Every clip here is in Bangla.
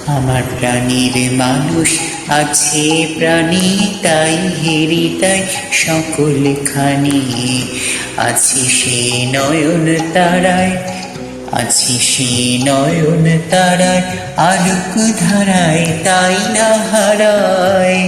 আমার প্রাণীর মানুষ আছে প্রাণী তাই হেরি তাই সকলখানি আছি সে নয়ন তারায় আছি সে নয়ন তারায় আলোক ধারায় তাই না হারায়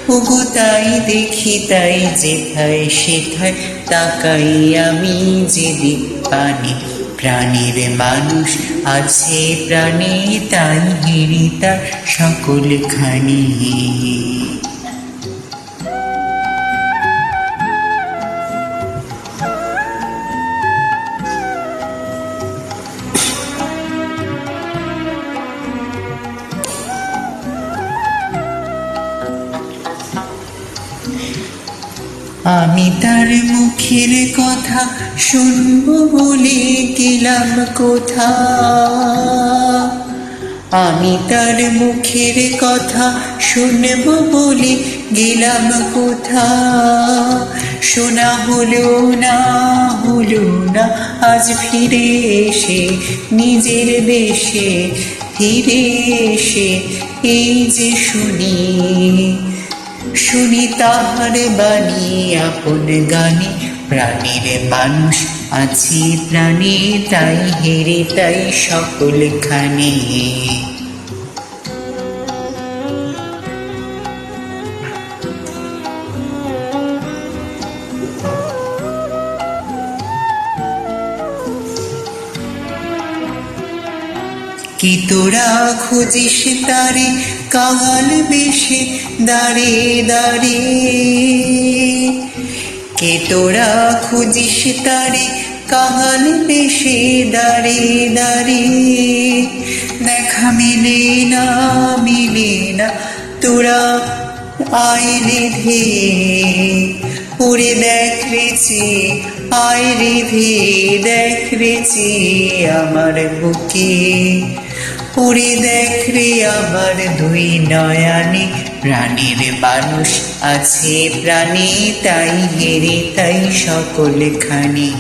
ওগো তাই দেখি তাই যেথায় সেথায় তাকাই আমি যেদিক পানে প্রাণীর মানুষ আছে প্রাণী তাই হেরি তার সকলখানি আমি তার মুখের কথা শুনবো বলে গেলাম কোথা আমি তার মুখের কথা শুনবো বলে গেলাম কোথা শোনা হলো না আজ ফিরে এসে নিজের দেশে ফিরে এসে এই যে শুনি তাহার বাণী আপন গানে প্রাণীর মানুষ আছি প্রাণী তাই হেরে তাই সকলখানি কি তোরা খুঁজিস তারে কাঙাল বেশে দাঁড়ে দাঁড়ে কে তোরা খুঁজিস তারে কাঙাল বেশে দাঁড়ে দাঁড়ে দেখা মিলে না তোরা আয় রেধে ওরে দেখ রেছে আয় রেধে দেখ রেছে আমার বুকে ওরে দেখ রে আমার দুই নয়নে প্রাণীর মানুষ আছে প্রাণী তাই হেরে তাই সকলখানি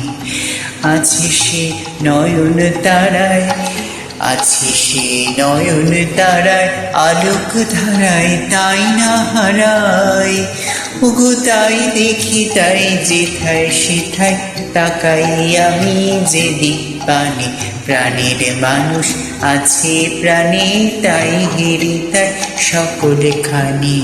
আছে সে নয়ন তারায় আছে সে নয়ন তারায় আলোক ধারায় তাই না হারায় ওগো তাই দেখি তাই যেথায় সেথায় তাকাই আমি যেদিক পানে প্রাণীর মানুষ আছে প্রাণী তাই হেরি তাই সকলখানি।